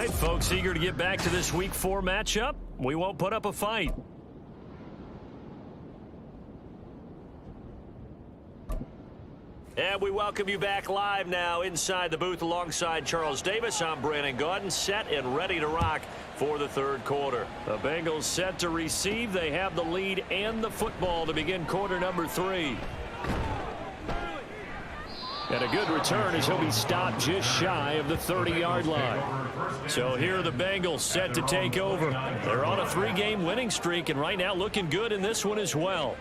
right, folks, eager to get back to this Week 4 matchup. We won't put up a fight. And we welcome you back live now inside the booth alongside Charles Davis. I'm Brandon Gaudin, set and ready to rock for the third quarter. The Bengals set to receive. They have the lead and the football to begin quarter number 3. And a good return as he'll be stopped just shy of the 30-yard line. So here are the Bengals set to take over. They're on a 3-game winning streak and right now looking good in this one as well.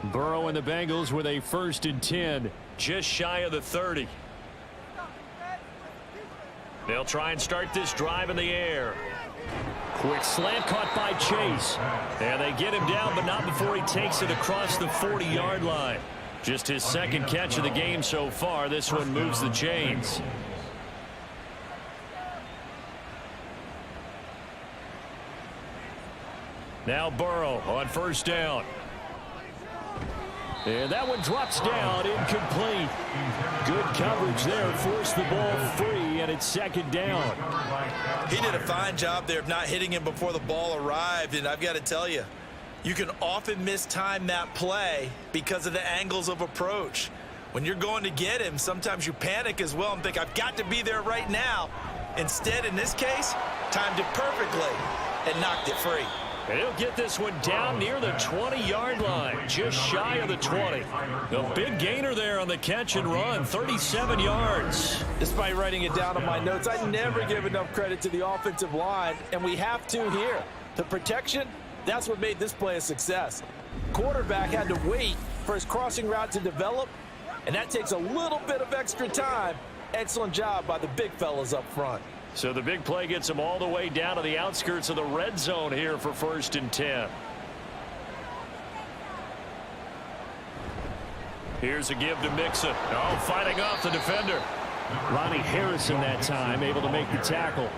Burrow and the Bengals with a 1st and 10, just shy of the 30. They'll try and start this drive in the air. Quick slant caught by Chase. And they get him down, but not before he takes it across the 40-yard line. Just his 2nd catch of the game so far. This one moves the chains. Now Burrow on 1st down. And that one drops down, incomplete. Good coverage there, forced the ball free, and it's 2nd down. He did a fine job there of not hitting him before the ball arrived, and I've got to tell you, you can often mistime that play because of the angles of approach. When you're going to get him, sometimes you panic as well and think, I've got to be there right now. Instead, in this case, timed it perfectly and knocked it free. And he'll get this one down near the 20-yard line, just shy of the 20. The big gainer there on the catch and run, 37 yards. Despite writing it down on my notes, I never give enough credit to the offensive line, and we have to here. The protection, that's what made this play a success. Quarterback had to wait for his crossing route to develop, and that takes a little bit of extra time. Excellent job by the big fellas up front. So the big play gets him all the way down to the outskirts of the red zone here for 1st and 10. Here's a give to Mixon. Oh, fighting off the defender. Ronnie Harrison that time able to make the tackle.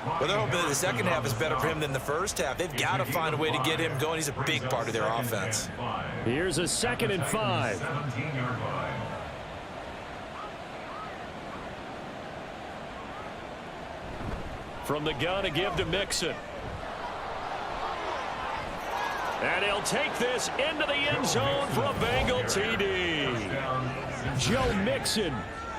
Well, they're hoping that the second half is better for him than the first half. They've got to find a way to get him going. He's a big part of their offense. Here's a 2nd and 5. From the gun, a give to Mixon. And he'll take this into the end zone for a Bengal TD. Joe Mixon,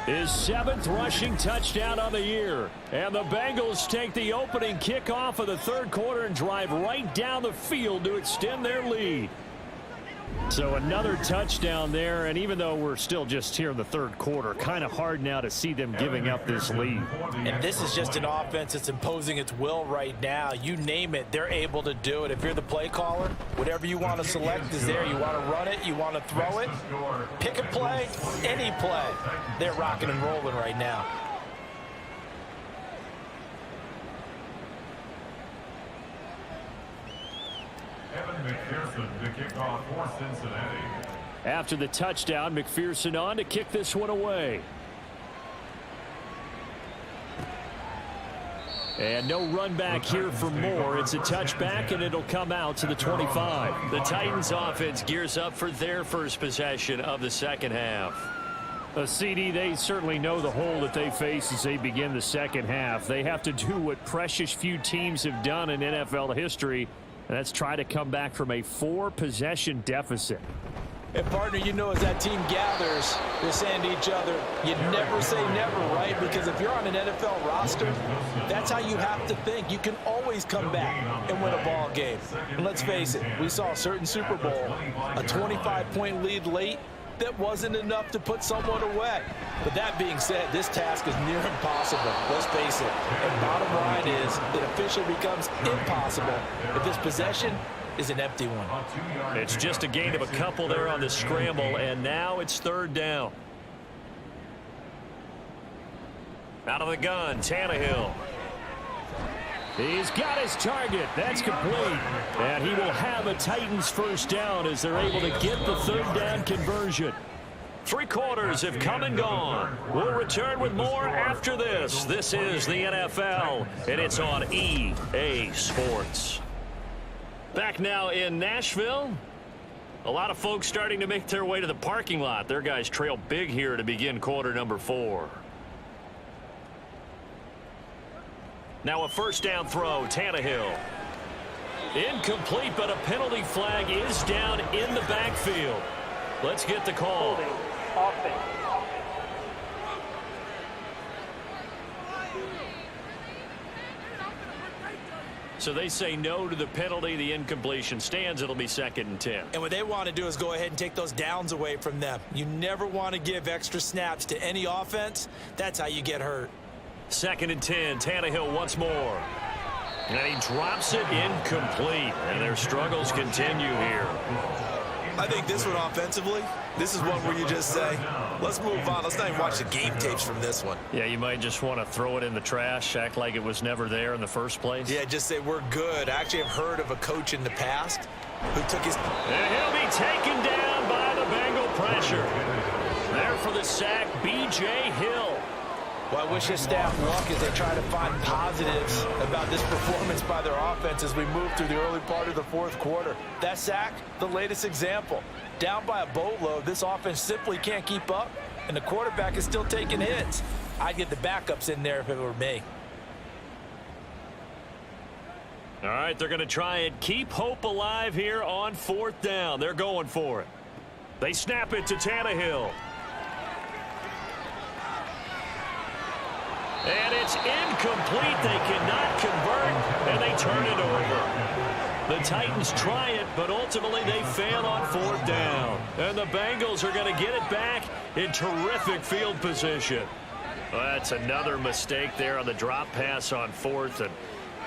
his 7th rushing touchdown on the year. And the Bengals take the opening kickoff of the third quarter and drive right down the field to extend their lead. So another touchdown there, and even though we're still just here in the third quarter, kind of hard now to see them giving up this lead. And this is just an offense that's imposing its will right now. You name it, they're able to do it. If you're the play caller, whatever you want to select is there. You want to run it, you want to throw it, pick a play, any play. They're rocking and rolling right now. McPherson to kick off for Cincinnati. After the touchdown, McPherson on to kick this one away. And no run back here for Moore. It's a touchback, and it'll come out to the 25. The Titans offense gears up for their first possession of the second half. A CD, they certainly know the hole that they face as they begin the second half. They have to do what precious few teams have done in NFL history, and that's try to come back from a 4-possession deficit. And partner, you know, as that team gathers, they're saying to each other, you never say never, right? Because if you're on an NFL roster, that's how you have to think. You can always come back and win a ball game. And let's face it, we saw a certain Super Bowl, a 25-point lead late, that wasn't enough to put someone away. But that being said, this task is near impossible. Let's face it. And bottom line is, it officially becomes impossible if this possession is an empty one. It's just a gain of a couple there on the scramble, and now it's third down. Out of the gun, Tannehill. He's got his target. That's complete. And he will have a Titans first down as they're able to get the third down conversion. 3 quarters have come and gone. We'll return with more after this. This is the NFL, and it's on EA Sports. Back now in Nashville. A lot of folks starting to make their way to the parking lot. Their guys trail big here to begin quarter number 4. Now a first down throw, Tannehill. Incomplete, but a penalty flag is down in the backfield. Let's get the call. Offense. So they say no to the penalty. The incompletion stands. It'll be 2nd and 10. And what they want to do is go ahead and take those downs away from them. You never want to give extra snaps to any offense. That's how you get hurt. 2nd and 10. Tannehill once more. And he drops it incomplete. And their struggles continue here. I think this one offensively, this is one where you just say, let's move on. Let's not even watch the game tapes from this one. Yeah, you might just want to throw it in the trash, act like it was never there in the first place. Yeah, just say we're good. I actually have heard of a coach in the past who took his... And he'll be taken down by the Bengal pressure. There for the sack, B.J. Hill. Well, I wish his staff luck as they try to find positives about this performance by their offense as we move through the early part of the fourth quarter. That sack, the latest example. Down by a boatload, this offense simply can't keep up, and the quarterback is still taking hits. I'd get the backups in there if it were me. All right, they're going to try and keep hope alive here on 4th down. They're going for it. They snap it to Tannehill. And it's incomplete. They cannot convert, and they turn it over. The Titans try it, but ultimately they fail on 4th down. And the Bengals are going to get it back in terrific field position. Well, that's another mistake there on the drop pass on 4th, and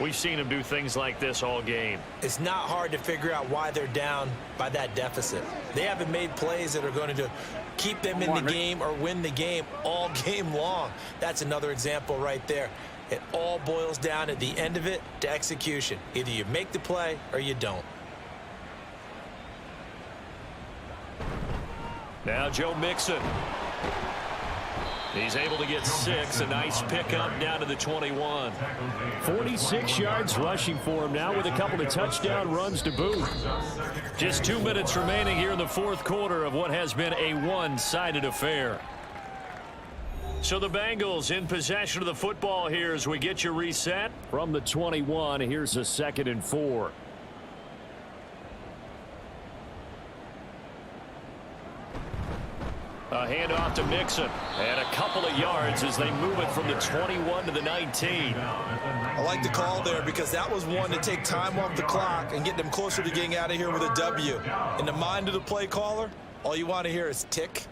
we've seen them do things like this all game. It's not hard to figure out why they're down by that deficit. They haven't made plays that are going to keep them in the game or win the game all game long. That's another example right there. It all boils down at the end of it to execution. Either you make the play or you don't. Now Joe Mixon. He's able to get 6. A nice pickup down to the 21. 46 yards rushing for him now with a couple of touchdown runs to boot. Just 2 minutes remaining here in the 4th quarter of what has been a one-sided affair. So the Bengals in possession of the football here as we get you reset. From the 21, here's a 2nd and 4. A handoff to Mixon, and a couple of yards as they move it from the 21 to the 19. I like the call there because that was one to take time off the clock and get them closer to getting out of here with a W. In the mind of the play caller, all you want to hear is tick,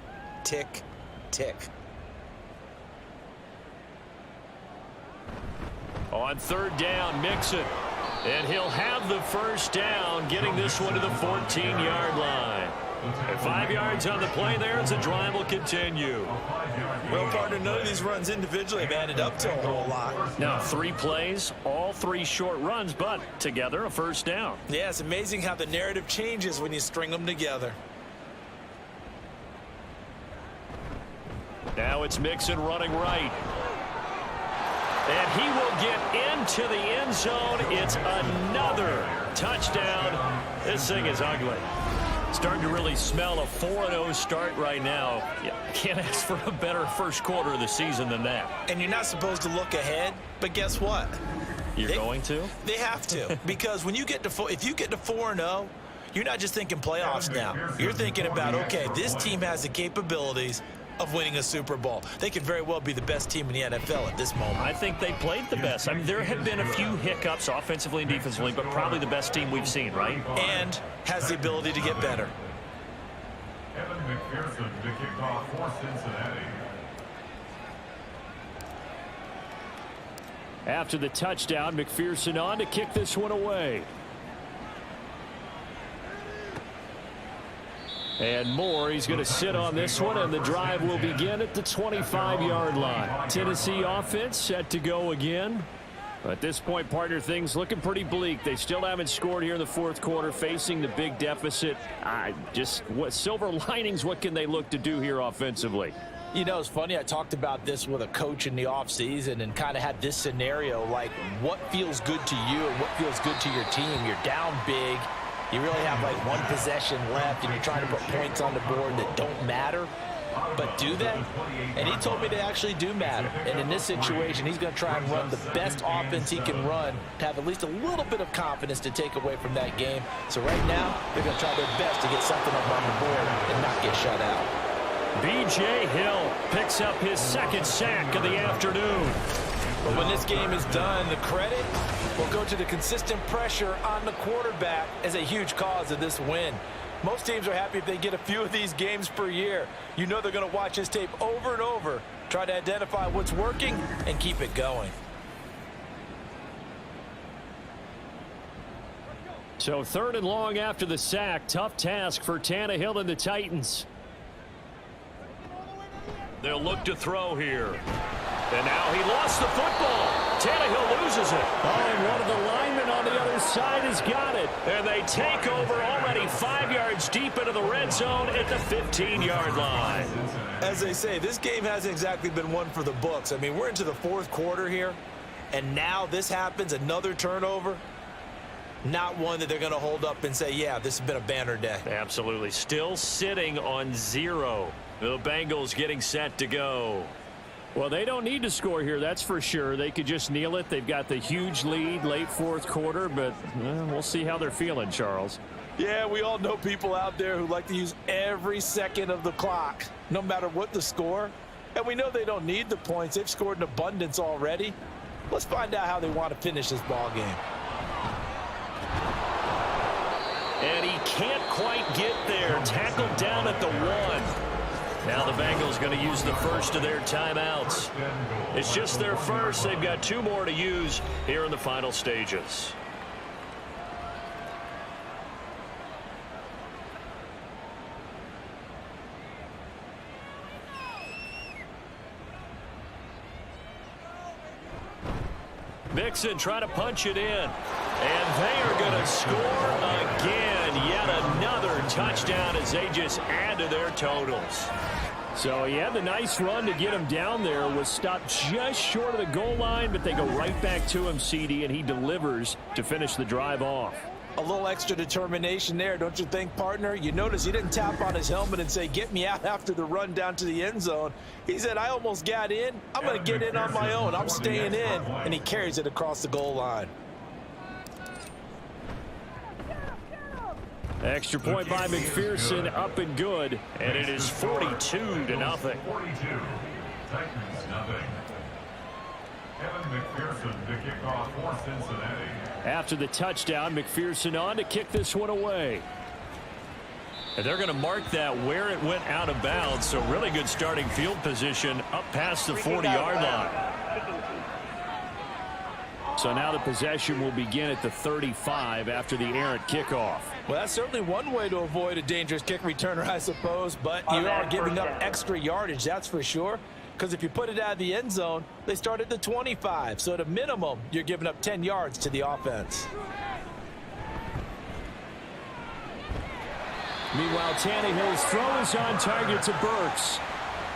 tick, tick. On 3rd down, Mixon, and he'll have the first down, getting this one to the 14-yard line. And 5 yards on the play there as the drive will continue. Well, partner, none of these runs individually have added up to a whole lot. Now 3 plays, all 3 short runs, but together a first down. Yeah, it's amazing how the narrative changes when you string them together. Now it's Mixon running right. And he will get into the end zone. It's another touchdown. This thing is ugly. Starting to really smell a 4-0 start right now. You can't ask for a better first quarter of the season than that. And you're not supposed to look ahead, but guess what? You're going to? They have to. Because when you get to if you get to 4-0, you're not just thinking playoffs now. You're thinking about, okay, this team has the capabilities of winning a Super Bowl. They could very well be the best team in the NFL at this moment. I think they played the best. I mean, there have been a few hiccups offensively and defensively, but probably the best team we've seen, right? And has the ability to get better. Evan McPherson to kick off for Cincinnati. After the touchdown, McPherson on to kick this one away. And Moore, he's going to sit on this one, and the drive will begin at the 25-yard line. Tennessee offense set to go again. At this point, partner, things looking pretty bleak. They still haven't scored here in the 4th quarter, facing the big deficit. What silver linings, what can they look to do here offensively? You know, it's funny. I talked about this with a coach in the offseason and kind of had this scenario, like what feels good to you and what feels good to your team. You're down big. You really have like one possession left, and you're trying to put points on the board that don't matter. But do they? And he told me they actually do matter. And in this situation, he's going to try and run the best offense he can run to have at least a little bit of confidence to take away from that game. So right now, they're going to try their best to get something up on the board and not get shut out. B.J. Hill picks up his second sack of the afternoon. But when this game is done, the credit will go to the consistent pressure on the quarterback as a huge cause of this win. Most teams are happy if they get a few of these games per year. You know they're going to watch his tape over and over, try to identify what's working, and keep it going. So 3rd and long after the sack. Tough task for Tannehill and the Titans. They'll look to throw here. And now he lost the football. Tannehill loses it. Oh, and one of the linemen on the other side has got it. And they take over already 5 yards deep into the red zone at the 15-yard line. As they say, this game hasn't exactly been one for the books. I mean, we're into the 4th quarter here, and now this happens, another turnover. Not one that they're going to hold up and say, yeah, this has been a banner day. Absolutely. Still sitting on 0. The Bengals getting set to go. Well, they don't need to score here, that's for sure. They could just kneel it. They've got the huge lead late 4th quarter, but we'll see how they're feeling, Charles. Yeah, we all know people out there who like to use every second of the clock, no matter what the score. And we know they don't need the points. They've scored in abundance already. Let's find out how they want to finish this ball game. And he can't quite get there. Tackled down at the 1. Now the Bengals going to use the first of their timeouts. It's just their first. They've got 2 more to use here in the final stages. Mixon trying to punch it in. And they are going to score again. Yet another touchdown as they just add to their totals. So he had the nice run to get him down there. Was stopped just short of the goal line, but they go right back to him, CD, and he delivers to finish the drive off. A little extra determination there, don't you think, partner? You notice he didn't tap on his helmet and say, get me out after the run down to the end zone. He said, I almost got in. I'm going to get in on my own. I'm staying in. And he carries it across the goal line. Extra point by McPherson, up and good. And it is 42-0. 42. Titans, nothing. Kevin McPherson to kick off for Cincinnati. After the touchdown, McPherson on to kick this one away. And they're going to mark that where it went out of bounds. So really good starting field position up past the 40-yard line. So now the possession will begin at the 35 after the errant kickoff. Well, that's certainly one way to avoid a dangerous kick returner, I suppose. But you are giving up extra yardage, that's for sure. Because if you put it out of the end zone, they start at the 25. So at a minimum, you're giving up 10 yards to the offense. Meanwhile, Tannehill's throw is on target to Burks.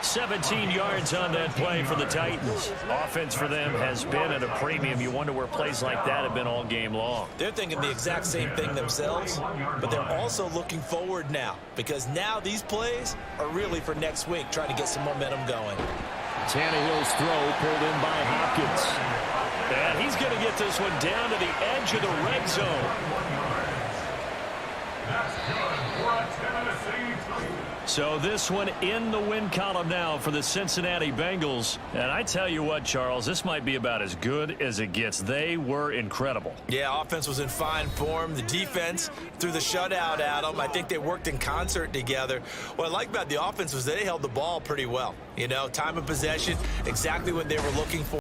17 yards on that play for the Titans. Offense for them has been at a premium. You wonder where plays like that have been all game long. They're thinking the exact same thing themselves, but they're also looking forward now because now these plays are really for next week, trying to get some momentum going. Tannehill's throw pulled in by Hopkins. And he's going to get this one down to the edge of the red zone. That's good for a Tennessee touchdown. So this one in the win column now for the Cincinnati Bengals. And I tell you what, Charles, this might be about as good as it gets. They were incredible. Yeah, offense was in fine form. The defense threw the shutout at them. I think they worked in concert together. What I like about the offense was they held the ball pretty well. You know, time of possession, exactly what they were looking for.